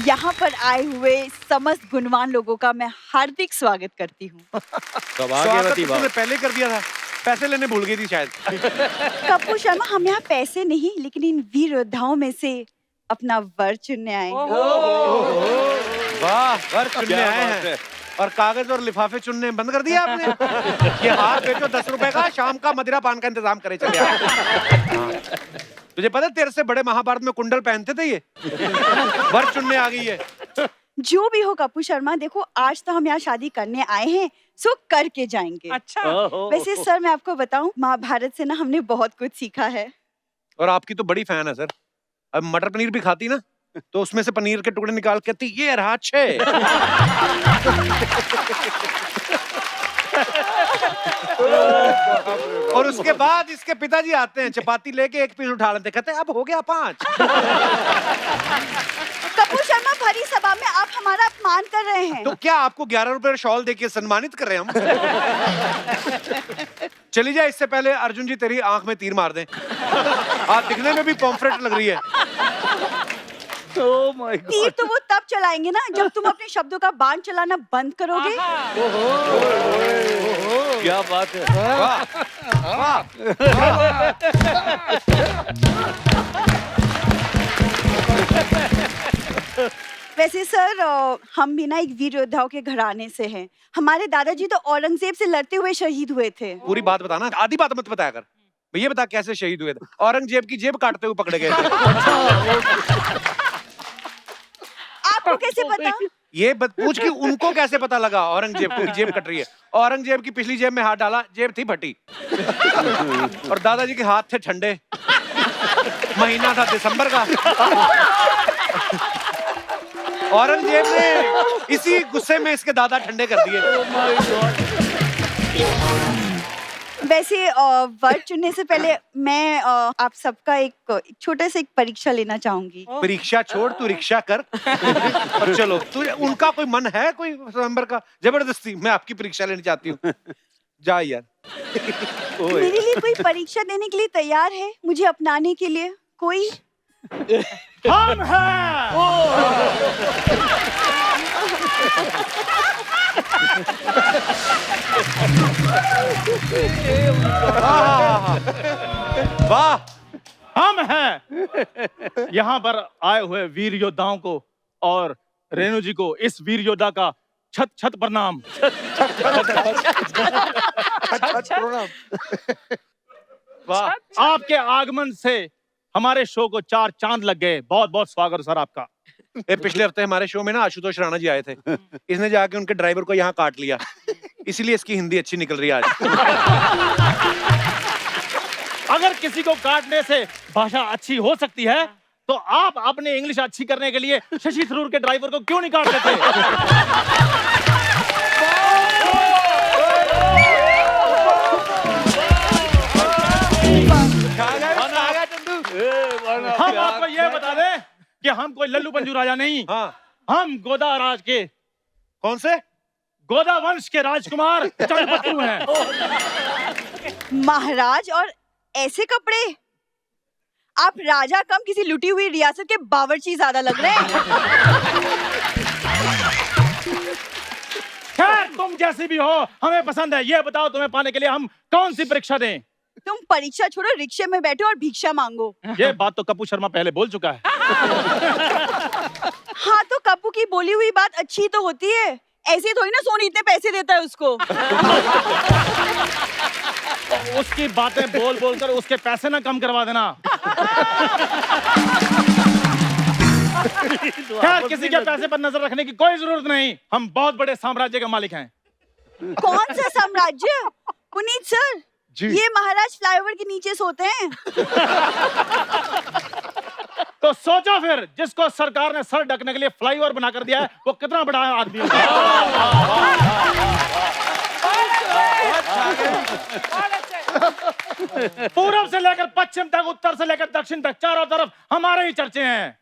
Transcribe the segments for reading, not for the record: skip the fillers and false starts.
यहाँ पर आए हुए समस्त गुणवान लोगों का मैं हार्दिक स्वागत करती हूँ। स्वागत तो तूने पहले कर दिया था, पैसे लेने भूल गई थी शायद। कपूर शर्मा, हम यहाँ पैसे नहीं लेकिन इन वीर योद्धाओं में से अपना वर चुनने आए हैं। वाह, वर चुनने आए हैं और कागज और लिफाफे चुनने बंद कर दिया आपने। ये हार बेचो 10 रुपए का, शाम का मदिरा पान का इंतजाम करे चले आप। तुझे पता तेरे से बड़े महाभारत में कुंडल पहनते थे ये। वर चुनने आ गई है। जो भी हो कपूर शर्मा, देखो आज तो हम यहाँ शादी करने आए हैं, सो करके जाएंगे। अच्छा। वैसे सर मैं आपको बताऊं, महाभारत से ना हमने बहुत कुछ सीखा है। और आपकी तो बड़ी फैन है सर। अब मटर पनीर भी खाती ना, तो उसमें से पनीर के टुकड़े निकाल के कहती ये रहा 6। और उसके बाद इसके पिताजी आते हैं, चपाती लेके एक पीस उठा लेते, कहते हैं अब हो गया 5। कपूर शर्मा, भरी सभा में आप हमारा अपमान कर रहे हैं। तो क्या आपको 11 रुपए शॉल देके सम्मानित कर रहे हैं हम? चली जाए, इससे पहले अर्जुन जी तेरी आंख में तीर मार दें। आप दिखने में भी पॉम्फ्रेट लग रही है। Oh my God. तीर तो वो तब चलाएंगे ना जब तुम अपने शब्दों का बाण चलाना बंद करोगे। क्या बात है। वाह, वाह। वैसे सर हम भी ना एक वीर योद्धाओं के घराने से हैं। हमारे दादाजी तो औरंगजेब से लड़ते हुए शहीद हुए थे। पूरी बात बताना, आधी बात मत बताया कर। भैया बता कैसे शहीद हुए थे? औरंगजेब की जेब काटते हुए पकड़े गए थे। आपको कैसे पता? ये पूछ कि उनको कैसे पता लगा औरंगजेब को कि जेब कट रही है? औरंगजेब की पिछली जेब में हाथ डाला, जेब थी फटी। और दादाजी के हाथ थे ठंडे। महीना था दिसंबर का। औरंगजेब ने इसी गुस्से में इसके दादा ठंडे कर दिए। वैसे वर्ड चुनने से पहले मैं आप सबका एक छोटा सा एक परीक्षा लेना चाहूंगी। परीक्षा छोड़, तू रिक्शा कर। और चलो, तू उनका कोई मन है कोई नंबर का? जबरदस्ती मैं आपकी परीक्षा लेनी चाहती हूँ। जा यार। मेरे लिए कोई परीक्षा देने के लिए तैयार है? मुझे अपनाने के लिए कोई? हम हैं। वाह, हम हैं यहाँ पर आए हुए वीर योद्धाओं को और रेणु जी को इस वीर योद्धा का छत छत प्रणाम। वाह, आपके आगमन से हमारे शो को 4 चांद लग गए। बहुत बहुत स्वागत सर आपका। पिछले हफ्ते हमारे शो में ना आशुतोष राणा जी आए थे। इसने जाके उनके ड्राइवर को यहाँ काट लिया, इसलिए इसकी हिंदी अच्छी निकल रही है आज। अगर किसी को काटने से भाषा अच्छी हो सकती है तो आप अपने इंग्लिश अच्छी करने के लिए शशि थरूर के ड्राइवर को क्यों नहीं काट देते? हम आपको ये बता दें कि हम कोई लल्लू पंजू राजा नहीं। हाँ। हम गोदा राज के, कौन से? गोदा वंश के राजकुमार चंद्रपत्तू हैं। महाराज, और ऐसे कपड़े? आप राजा कम किसी लुटी हुई रियासत के बावर्ची ज्यादा लग रहे हैं। खैर, तुम जैसी भी हो हमें पसंद है। ये बताओ, तुम्हें पाने के लिए हम कौन सी परीक्षा दें? तुम परीक्षा छोड़ो, रिक्शे में बैठो और भिक्षा मांगो। ये बात तो कपूर शर्मा पहले बोल चुका है। हाँ, तो कपूर की बोली हुई बात अच्छी तो होती है, ऐसे थोड़ी ना सोनी इतने पैसे देता है उसको। उसकी बातें बोल बोल कर उसके पैसे ना कम करवा देना। खैर, किसी के पैसे पर नजर रखने की कोई जरूरत नहीं। हम बहुत बड़े साम्राज्य के मालिक हैं। कौन सा साम्राज्य? पुनीत सर, ये महाराज फ्लाईओवर के नीचे सोते हैं। तो सोचो फिर, जिसको सरकार ने सर ढकने के लिए फ्लाईओवर बनाकर दिया है वो कितना बड़ा आदमी होगा। पूर्व से लेकर पश्चिम तक, उत्तर से लेकर दक्षिण तक, चारों तरफ हमारे ही चर्चे हैं।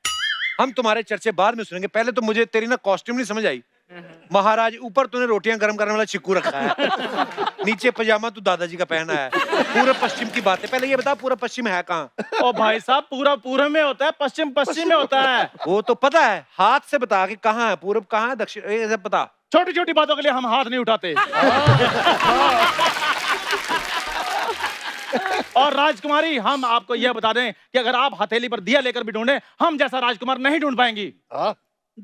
हम तुम्हारे चर्चे बाद में सुनेंगे, पहले तो मुझे तेरी ना कॉस्ट्यूम नहीं समझ आई। महाराज ऊपर तूने रोटियां गर्म करने वाला चिक्कू रखा है, नीचे पजामा तू दादाजी का पहना है। पूर्व पश्चिम की बात है, पहले ये बता पूर्व पश्चिम है कहाँ? ओ भाई साहब, पूरा पूर्व में होता है, पश्चिम पश्चिम में होता है। वो तो पता है, हाथ से बता कि कहाँ है पूर्व, कहाँ है दक्षिण, ये सब बता। छोटी छोटी बातों के लिए हम हाथ नहीं उठाते। और राजकुमारी, हम आपको यह बता दें कि अगर आप हथेली पर दिया लेकर भी ढूंढे, हम जैसा राजकुमार नहीं ढूंढ पाएंगी।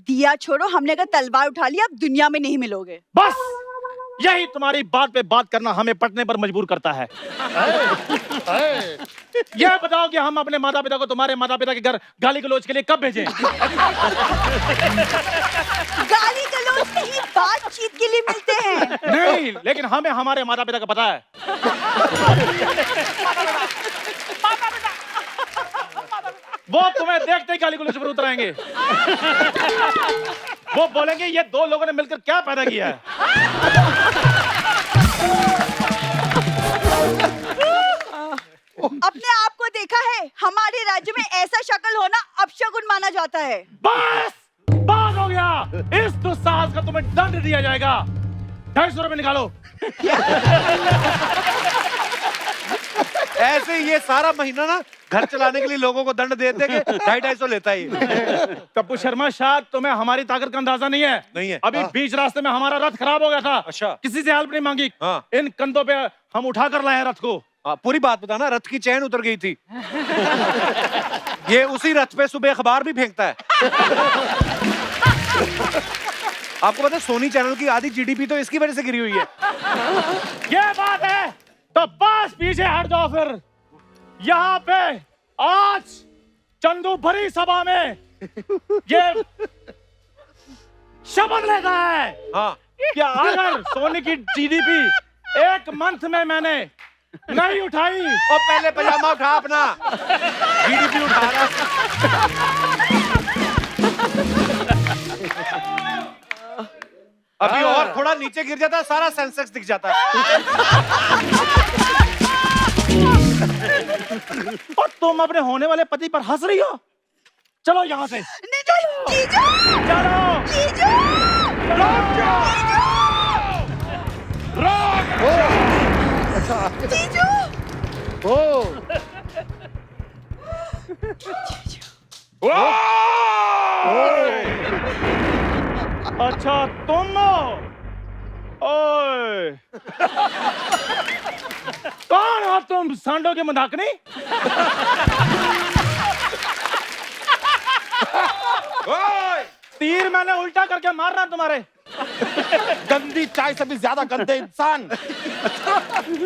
दिया छोड़ो, हमने अगर तलवार उठा ली, अब दुनिया में नहीं मिलोगे। बस यही तुम्हारी बात पे बात करना हमें पटने पर मजबूर करता है। यह बताओ कि हम अपने माता पिता को तुम्हारे माता पिता के घर गाली गलौज के लिए कब भेजें? गाली गलौज नहीं, बातचीत के लिए मिलते हैं। नहीं, लेकिन हमें हमारे माता पिता का पता है। वो तुम्हें देखते ही गाली गलौज पर उतर आएंगे। वो बोलेंगे ये दो लोगों ने मिलकर क्या पैदा किया है। अपने आप को देखा है, हमारे राज्य में ऐसा शक्ल होना अपशगुन माना जाता है। बस बात हो गया। इस दुस्साहस का तुम्हें दंड दिया जाएगा। 250 रुपए निकालो। ऐसे ही ये सारा महीना ना घर चलाने के लिए लोगों को दंड दे दे के 250-250 लेता ही। कपूर शर्मा, शायद तुम्हें हमारी ताकत का अंदाजा नहीं है। नहीं है। अभी बीच रास्ते में हमारा रथ खराब हो गया था। अच्छा। किसी से हेल्प नहीं मांगी। हाँ। इन कंधों पे हम उठा कर लाए हैं रथ को। पूरी बात बताना, रथ की चैन उतर गई थी। ये उसी रथ पे सुबह अखबार भी फेंकता है। आपको पता है सोनी चैनल की आधी जीडीपी तो इसकी वजह से गिरी हुई है। ये बात है तो बस पीछे हट जाओ फिर। यहाँ पे आज चंदू भरी सभा में ये शपथ लेता है हाँ। कि अगर सोनी की जीडीपी एक मंथ में मैंने नहीं उठाई। और पहले पजामा उठा अपना, जीडीपी उठा रहा। अभी और थोड़ा नीचे गिर जाता, सारा सेंसेक्स दिख जाता। और तुम अपने होने वाले पति पर हंस रही हो। चलो यहाँ से। नहीं, जीजू! चलो। जीजू! जीजू! अच्छा तुम हो? ओए कौन हो तुम, सांडों के मदाकनी? तीर मैंने उल्टा करके मारना तुम्हारे। गंदी चाय से भी ज्यादा गंदे इंसान।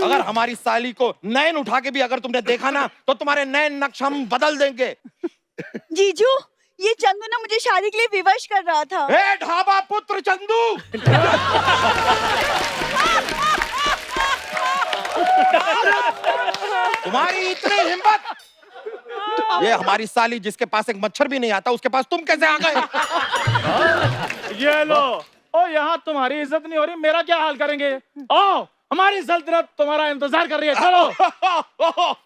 अगर हमारी साली को नैन उठा के भी अगर तुमने देखा ना, तो तुम्हारे नैन नक्श हम बदल देंगे। जीजू, ये चंदू ना मुझे शादी के लिए विवश कर रहा था। ए ढाबा पुत्र चंदू! तुम्हारी इतनी हिम्मत! ये हमारी साली जिसके पास एक मच्छर भी नहीं आता, उसके पास तुम कैसे आ गए? ये लो। ओ यहाँ तुम्हारी इज्जत नहीं हो रही, मेरा क्या हाल करेंगे? ओ हमारी सल्तनत तुम्हारा इंतजार कर रही है, चलो।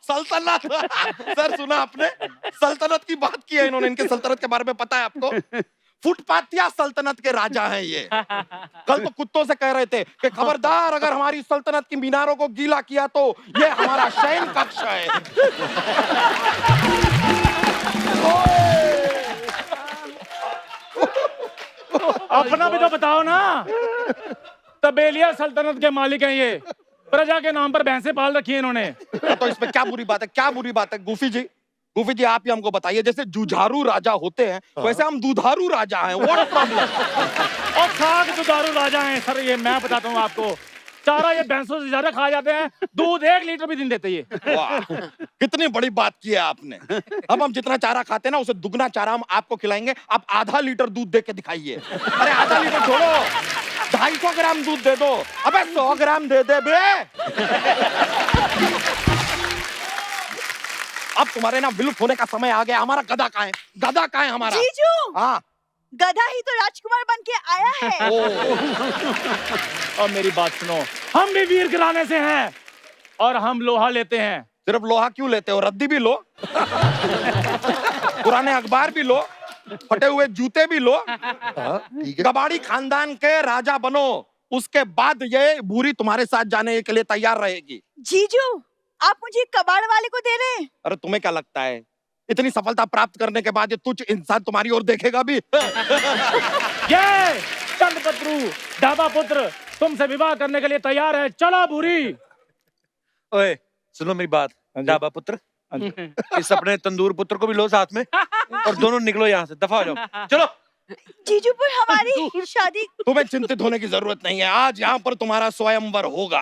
सल्तनत! सर सुना आपने? सल्तनत की बात की है इन्होंने। इनके सल्तनत के बारे में पता है आपको? फुटपाथिया सल्तनत के राजा हैं ये। कल तो कुत्तों से कह रहे थे कि खबरदार अगर हमारी सल्तनत की मीनारों को गीला किया तो ये हमारा शयन कक्ष है। अपना भी तो बताओ ना। तबेलिया सल्तनत के मालिक हैं ये। प्रजा के नाम पर भैंसे पाल रखी है इन्होंने। तो इसमें क्या बुरी बात है? क्या बुरी बात है? गुफी जी, गुफी जी आप ही हमको बताइए। जैसे जुझारू राजा होते हैं वैसे हम दुधारू राजा हैं। What problem? और खाद दुधारू राजा हैं सर ये। मैं बताता हूँ आपको, चारा ये भैंसों से ज्यादा खा जाते हैं, दूध 1 लीटर भी दिन देते ये। वाह, कितनी बड़ी बात की है आपने। अब हम जितना चारा खाते हैं ना, उसे दुगना चारा हम आपको खिलाएंगे। आप आधा लीटर दूध दे के दिखाइए। अरे आधा लीटर छोड़ो, 250 ग्राम दूध दे दो। अबे 100 ग्राम दे दे बे। अब तुम्हारे ना विलुप्त होने का समय आ गया। हमारा गधा कहाँ है? गधा कहाँ है हमारा? जीजू! हाँ, गधा ही तो राजकुमार बन के आया है। और मेरी बात सुनो, हम भी वीर घराने से हैं और हम लोहा लेते हैं। सिर्फ लोहा क्यों लेते हो? रद्दी भी लो, पुराने अखबार भी लो, फटे हुए जूते भी लो, ठीक है। कबाड़ी खानदान के राजा बनो, उसके बाद ये बूरी तुम्हारे साथ जाने के लिए तैयार रहेगी। जीजू, आप मुझे कबाड़ वाले को दे रहे हैं? अरे तुम्हें क्या लगता है इतनी सफलता प्राप्त करने के बाद ये तुच्छ इंसान तुम्हारी ओर देखेगा भी? ये चंद्रपत्रु ढाबा पुत्र तुमसे विवाह करने के लिए तैयार है, चलो बुरी। ओए सुनो मेरी बात, ढाबा पुत्र, इस अपने तंदूर पुत्र को भी लो साथ में और दोनों निकलो यहाँ से, दफा हो जाओ, चलो। जीजू, पर हमारी शादी। तुम्हें चिंतित होने की जरूरत नहीं है, आज यहाँ पर तुम्हारा स्वयंवर होगा।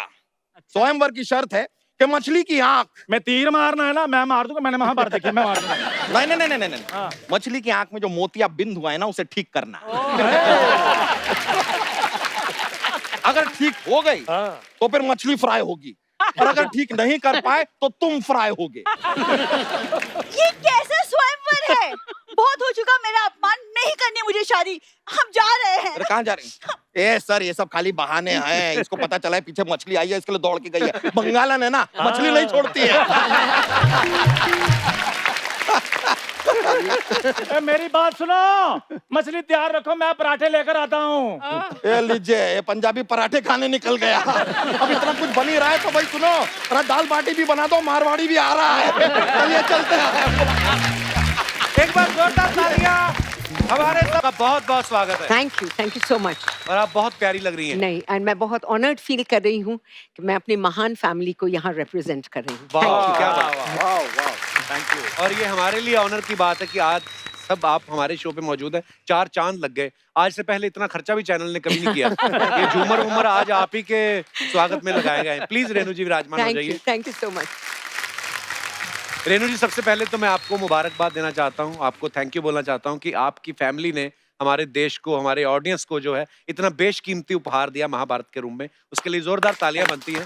स्वयंवर की शर्त है कि मछली की आंख, मैं तीर मारना है ना, मैं मार दूंगा, मैंने महाभारत देखी, मैं मार दूंगा। नहीं नहीं नहीं नहीं नहीं, हाँ। मछली की आंख में जो मोतिया बिंद हुआ है ना, उसे ठीक करना। अगर ठीक हो गई तो फिर मछली फ्राई होगी, और अगर ठीक नहीं कर पाए तो तुम फ्राई होगे। ये कैसा स्वयंवर है? बहुत हो चुका मेरा अपमान, नहीं करनी मुझे शादी, हम जा रहे हैं। अरे कहाँ जा रहे हैं? ए सर, ये सब खाली बहाने हैं। इसको पता चला है पीछे मछली आई है, इसके लिए दौड़ के गई है। बंगालन है ना, मछली नहीं छोड़ती है। ए, मेरी बात सुनो, मछली तैयार रखो, मैं पराठे लेकर आता हूँ। ये लीजिए, ये पंजाबी पराठे खाने निकल गया। अब इतना कुछ बन ही रहा है तो भाई सुनो, थोड़ा दाल बाटी भी बना दो, मारवाड़ी भी आ रहा है। चलिए चलते हैं। एक बार जोरदार तालियां, हमारे सबका बहुत बहुत स्वागत है। Thank you so much. और आप बहुत प्यारी लग रही हैं। नहीं, एंड मैं बहुत ऑनर्ड फील कर रही हूँ कि मैं अपनी महान फैमिली को यहाँ रिप्रेजेंट कर रही हूँ। वाह, क्या बात है। Thank you. और ये हमारे लिए ऑनर की बात है कि आज सब आप हमारे शो पे मौजूद हैं। 4 चांद लग गए। आज से पहले इतना खर्चा भी चैनल ने कभी नहीं किया। ये झूमर वूमर आज आप ही के स्वागत में लगाए गए हैं। प्लीज रेनू जी विराजमान हो जाइए। Thank you so much. Renu ji, सबसे पहले तो मैं आपको मुबारकबाद देना चाहता हूँ, आपको थैंक यू बोलना चाहता हूँ कि आपकी फैमिली ने हमारे देश को, हमारे ऑडियंस को जो है इतना बेशकीमती उपहार दिया महाभारत के रूप में। उसके लिए जोरदार तालियां बनती हैं।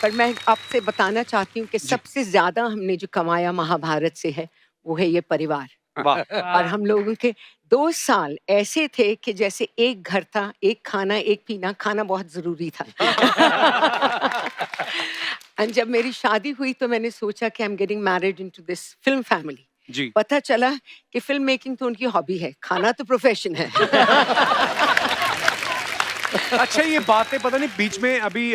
पर मैं आपसे बताना चाहती हूँ कि सबसे ज्यादा हमने जो कमाया महाभारत से है वो है ये परिवार। वाह। और हम लोगों के 2 साल ऐसे थे कि जैसे एक घर था, एक खाना, एक पीना। खाना बहुत जरूरी था। और जब मेरी शादी हुई तो मैंने सोचा कि I am getting married into this film family. जी। पता चला कि फिल्म मेकिंग तो उनकी हॉबी है, खाना तो प्रोफेशन है। अच्छा, ये बातें पता नहीं, बीच में अभी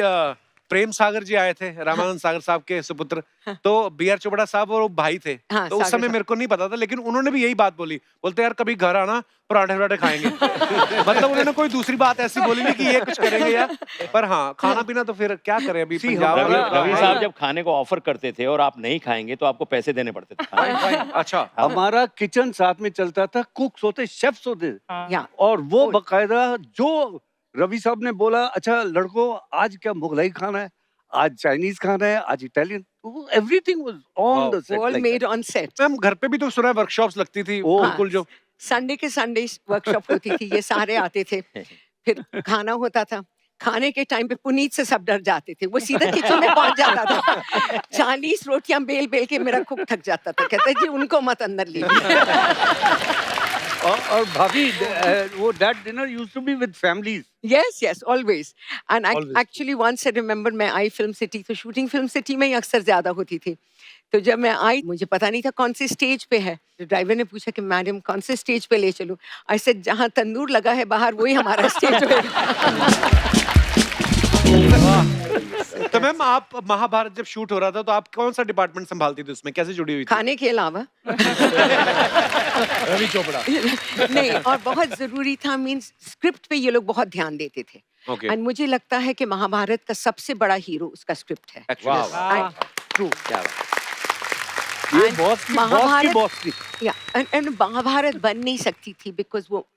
प्रेम सागर जी आए थे, रामानंद सागर साहब के सुपुत्र, तो बी.आर. चोपड़ा साहब और वो भाई थे। हाँ, तो उस सागर समय साहब। मेरे को नहीं पता था, लेकिन उन्होंने भी यही बात बोली, बोलते यार कभी घर आना, पराठे वराठे खाएंगे। मतलब उन्होंने कोई दूसरी बात ऐसी बोली नहीं कि ये कुछ करेंगे यार। पर हाँ, खाना पीना तो फिर क्या करें अभी पंजाब रवि वाला- रवि साहब जब खाने को ऑफर करते थे और आप नहीं खाएंगे तो आपको पैसे देने पड़ते थे खाने के। अच्छा, हमारा किचन साथ में चलता था, कुक्स होते, शेफ्स होते, या और वो बकायदा जो रवि साहब ने बोला, अच्छा लड़कों आज क्या मुगलाई खाना है, आज चाइनीज खाना है, आज Italian, everything was on the set. All made on set. Ma'am घर पे भी तो सुना है वर्कशॉप्स लगती थी, ओ, बिल्कुल जो संडे के संडे वर्कशॉप होती थी, ये सारे आते थे, फिर खाना होता था। खाने के टाइम पे पुनीत से सब डर जाते थे, वो सीधा किचन में पहुंच जाता था। 40 रोटियां बेल बेल के मेरा कुक थक जाता था, कहता जी उनको मत अंदर लीजिए। और भाभी, वो that dinner used to be with families. Yes, always. And actually once I remember मैं आई फिल्म सिटी, तो शूटिंग फिल्म सिटी में ही अक्सर ज्यादा होती थी। तो जब मैं आई, मुझे पता नहीं था कौन सी स्टेज पे है। तो ड्राइवर ने पूछा कि मैडम कौन से स्टेज पे ले चलूं? आई सेड जहां तंदूर लगा है बाहर, वही हमारा स्टेज है। तो मैम, आप महाभारत जब शूट हो रहा था तो आप कौन सा डिपार्टमेंट संभालती थी, उसमें कैसे जुड़ी हुई थी? खाने के अलावा रवि चोपड़ा। नहीं, और बहुत जरूरी था, मींस स्क्रिप्ट पे ये लोग बहुत ध्यान देते थे। ओके, एंड मुझे लगता है कि महाभारत का सबसे बड़ा हीरो उसका स्क्रिप्ट है। एक्चुअली ट्रू, क्या बात। ये And बॉस की महाभारत- बॉस थी। या एंड महाभारत बन नहीं सकती थी बिकॉज वो,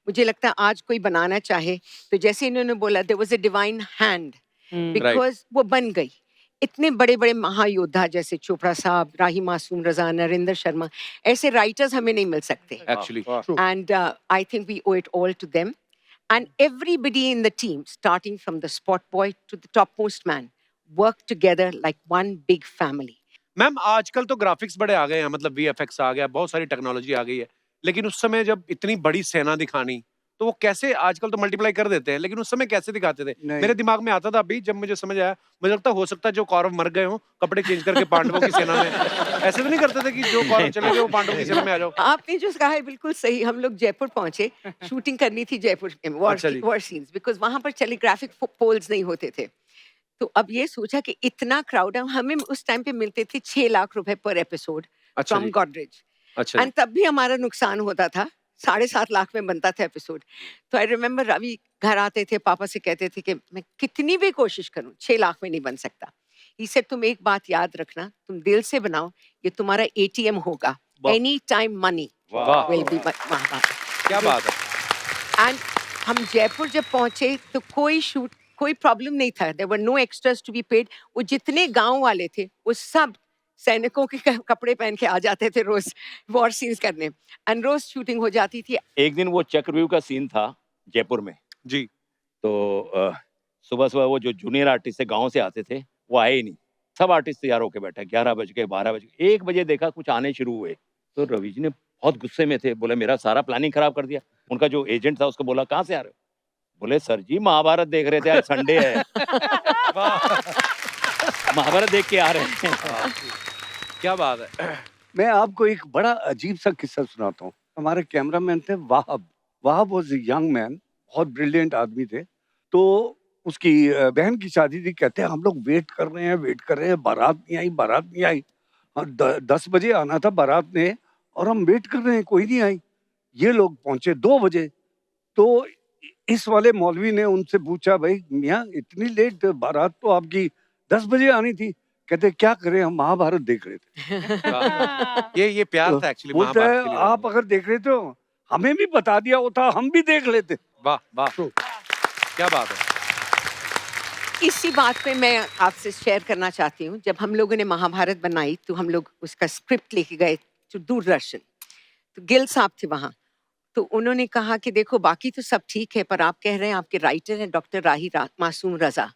मुझे लगता है आज कोई बनाना चाहे तो जैसे इन्होंने बोला there was a divine hand, because वो बन गई। इतने बड़े बड़े महायोद्धा जैसे चोपड़ा साहब, राही मासूम रजा, नरेंद्र शर्मा, ऐसे राइटर्स हमें नहीं मिल सकते। Actually And I think we owe it all to them. And everybody in the team, starting from the spot boy to the topmost man, worked together like one big family. Ma'am, आजकल तो graphics बड़े आ गए हैं, मतलब VFX आ गया, बहुत सारी technology आ गई है, लेकिन उस समय जब इतनी बड़ी सेना दिखानी तो वो कैसे, आजकल तो मल्टीप्लाई कर देते हैं, लेकिन उस समय कैसे दिखाते थे? नहीं। मेरे दिमाग में आता था अभी जब मुझे समझ आया, मुझे लगता हो सकता है जो कौरव मर गए हों कपड़े चेंज करके पांडवों की सेना में, ऐसे तो नहीं करते थे कि जो कौरव चले गए वो पांडवों की सेना में आ जाओ? आपने जो कहा है बिल्कुल सही। हम लोग जयपुर पहुंचे, शूटिंग करनी थी जयपुर में, अच्छा जी। वॉर सीन्स, बिकॉज वहां पर टेलीग्राफिक पोल्स नहीं होते थे। तो अब ये सोचा कि इतना क्राउड है, हमें उस टाइम पे मिलते थे 6 लाख रुपए पर एपिसोड अच्छा फ्रॉम जी। गॉडरेज, अच्छा जी। एंड तब भी हमारा नुकसान होता था। 7.5 लाख में बनता था एपिसोड। तो आई रिमेम्बर रवि घर आते थे, पापा से कहते थे कि मैं कितनी भी कोशिश करूं 6 लाख में नहीं बन सकता। ही सेड तुम एक बात याद रखना, तुम दिल से बनाओ, ये तुम्हारा एटीएम होगा, वाह। एनी टाइम मनी वाह, विल बी महाभारत। क्या बात है। एंड हम जयपुर जब पहुंचे तो कोई प्रॉब्लम नहीं था। There were no extras to be paid. वो जितने गांव वाले थे वो सब सैनिकों के कपड़े पहन के आ जाते थे रोज वॉर सीन्स करने, एंड रोज शूटिंग हो जाती थी। एक दिन वो चक्रव्यूह का सीन था जयपुर में, जी। तो सुबह सुबह वो जो जूनियर आर्टिस्ट थे गांव से आते थे वो आए ही नहीं। सब आर्टिस्ट तैयार होके बैठे, 11 बज गए, 12 बज गए, 1 बजे देखा कुछ आने शुरू हुए। तो रवि जी ने बहुत गुस्से में थे, बोले मेरा सारा प्लानिंग खराब कर दिया। उनका जो एजेंट था उसको बोला कहाँ से आ रहे हो? बोले सर जी महाभारत देख रहे थे, आज संडे है। महाभारत देख के आ रहे हैं। क्या बात है। मैं आपको एक बड़ा अजीब सा किस्सा सुनाता हूँ। हमारे कैमरामैन थे Wahab. Wahab was a young man, बहुत ब्रिलियंट आदमी थे। तो उसकी बहन की शादी थी। कहते हैं हम लोग वेट कर रहे हैं, बारात नहीं आई, बारात नहीं आई। हाँ, 10 बजे आना था बारात ने, और हम वेट कर रहे हैं, कोई नहीं आई। ये लोग पहुंचे 2 बजे। तो इस वाले मौलवी ने उनसे पूछा, भाई मियाँ इतनी लेट, बारात तो आपकी 10 बजे आनी थी। कहते क्या करें, हम महाभारत देख रहे थे। वाह। ये प्यार था एक्चुअली बोलता महाभारत है के लिए। आप अगर देख रहे थे तो हमें भी बता दिया होता, हम भी देख लेते। वाह वाह, क्या बात है। इसी बात पे मैं आपसे शेयर करना चाहती हूँ। जब हम लोगों ने महाभारत बनाई तो हम लोग उसका स्क्रिप्ट लेके गए तो दूरदर्शन, तो गिल साहब थे वहाँ। तो उन्होंने कहा कि देखो बाकी तो सब ठीक है, पर आप कह रहे हैं आपके राइटर हैं डॉक्टर मासूम रजा,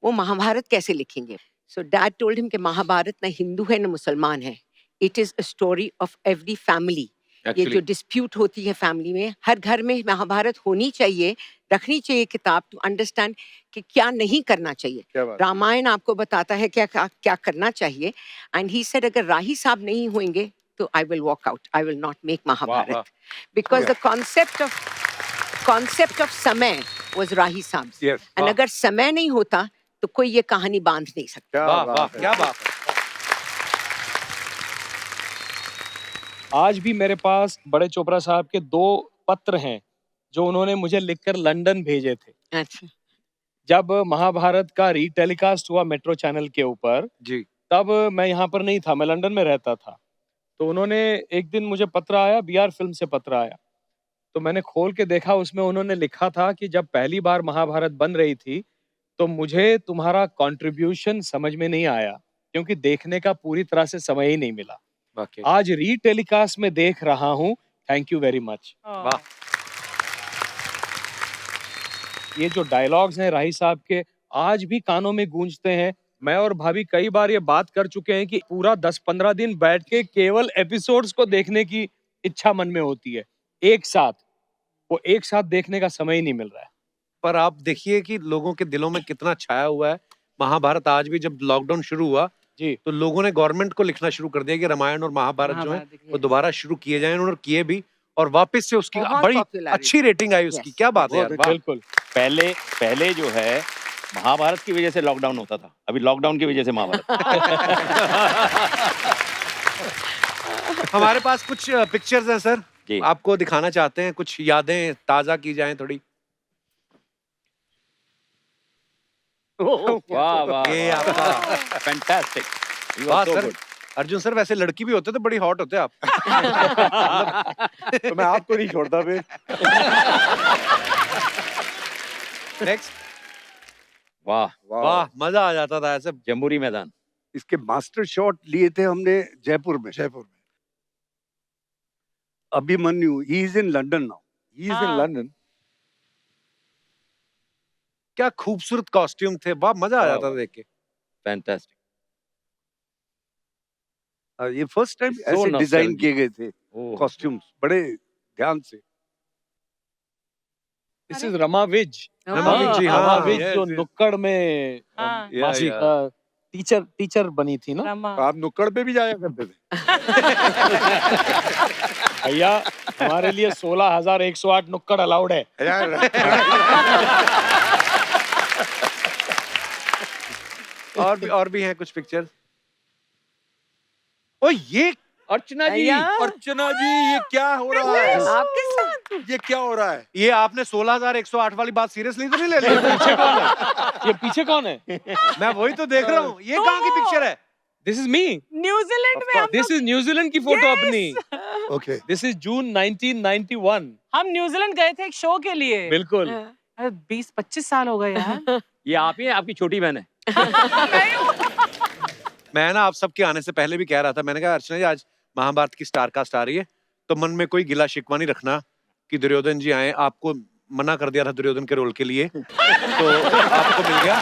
वो महाभारत कैसे लिखेंगे? सो डैड टोल्ड हिम कि महाभारत ना हिंदू है ना मुसलमान है, it is a story of every family. ये जो डिस्प्यूट होती है फैमिली में, हर घर में महाभारत होनी चाहिए, रखनी चाहिए किताब, टू अंडरस्टैंड कि क्या नहीं करना चाहिए। क्या बात। रामायण आपको बताता है क्या क्या करना चाहिए। एंड ही सेड अगर राही साहब नहीं होंगे तो I will walk out, I will not make Mahabharat, because the concept of Samay was Rahi साहब। Yes, एंड अगर समय नहीं होता तो कोई ये कहानी बांध नहीं सकता। वाह वाह, क्या बात है। आज भी मेरे पास बड़े चोपड़ा साहब के 2 पत्र हैं जो उन्होंने मुझे लिखकर लंदन भेजे थे। अच्छा, जब महाभारत का रीटेलीकास्ट हुआ मेट्रो चैनल के ऊपर, जी। तब मैं यहाँ पर नहीं था, मैं लंदन में रहता था। तो उन्होंने एक दिन मुझे पत्र आया, बीआर फिल्म से पत्र आया। तो मैंने खोल के देखा, उसमें उन्होंने लिखा था कि जब पहली बार महाभारत बन रही थी तो मुझे तुम्हारा कंट्रीब्यूशन समझ में नहीं आया, क्योंकि देखने का पूरी तरह से समय ही नहीं मिला। वाकई। आज रीटेलीकास्ट में देख रहा हूँ, थैंक यू वेरी मच। वाह। ये जो डायलॉग्स हैं राही साहब के, आज भी कानों में गूंजते हैं। मैं और भाभी कई बार ये बात कर चुके हैं कि पूरा 10-15 दिन बैठ के केवल एपिसोड्स को देखने की इच्छा मन में होती है, एक साथ। वो एक साथ देखने का समय ही नहीं मिल रहा है। पर आप देखिए कि लोगों के दिलों में कितना छाया हुआ है महाभारत। आज भी जब लॉकडाउन शुरू हुआ जी, तो लोगों ने गवर्नमेंट को लिखना शुरू कर दिया कि रामायण और महाभारत जो है वो दोबारा शुरू किए जाएं। उन्होंने किए भी, और वापस से उसकी बहुत बड़ी popularity। अच्छी रेटिंग आई उसकी। Yes। क्या बात है यार, वाह। बिल्कुल। पहले जो है महाभारत की वजह से लॉकडाउन होता था, अभी लॉकडाउन की वजह से महाभारत। हमारे पास कुछ पिक्चर्स हैं सर, जी। आपको दिखाना चाहते हैं, कुछ यादें ताजा की जाएं थोड़ी। वाह वाह, ये आपका फैंटास्टिक, यू वाह are so sir. Good. Arjun sir वैसे लड़की भी होते तो बड़ी हॉट होते आप। तो मैं आपको नहीं छोड़ता बे। नेक्स्ट। वाह वाह, मजा आ जाता था ऐसे। जम्बूरी मैदान। इसके मास्टर शॉट लिए थे हमने जयपुर में। Abhimanyu, he is in London now. He is in London. क्या खूबसूरत कॉस्ट्यूम थे, वाह मजा आ जाता था देख के। फैंटास्टिक। ये फर्स्ट टाइम So ऐसे डिजाइन nostalgic। किए गए थे ओह, कॉस्ट्यूम्स, बड़े ध्यान से। This is Rama Vij. रमा विज जी, रमा हाँ, विज yes, जो yes. नुक्कड़ में हाँ, टीचर बनी थी ना रमा। आप नुक्कड़ पे भी जाया करते थे? भैया, हमारे लिए 16,108 नुक्कड़ अलाउड है। और भी हैं कुछ पिक्चर्स। ओ ये अर्चना जी, अर्चना जी, ये क्या हो रहा है? आपके साथ ये क्या हो रहा है? ये आपने 16,108 वाली बात सीरियसली तो नहीं ले ली? पीछे कौन है? ये पीछे कौन है? मैं वही तो देख रहा हूँ, ये कहाँ की पिक्चर है? This is me. न्यूजीलैंड में हम दिस इज न्यूजीलैंड की फोटो अपनी। ओके। दिस इज जून 1991। हम न्यूजीलैंड गए थे एक शो के लिए। बिल्कुल। 20-25 साल हो गए यार। ये आप ही हैं, आपकी छोटी बहन है। मैं ना आप सबके आने से पहले भी कह रहा था, मैंने कहा अर्चना जी आज महाभारत की स्टार कास्ट आ रही है, तो मन में कोई गिला शिकवा नहीं रखना कि दुर्योधन जी आए। आपको मना कर दिया था दुर्योधन के रोल के लिए, तो आपको मिल गया।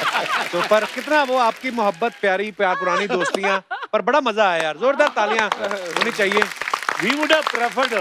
तो पर कितना वो आपकी मोहब्बत, प्यारी प्यार, पुरानी दोस्तियां, पर बड़ा मजा आया यार। जोरदार तालियां होनी चाहिए। We would have preferred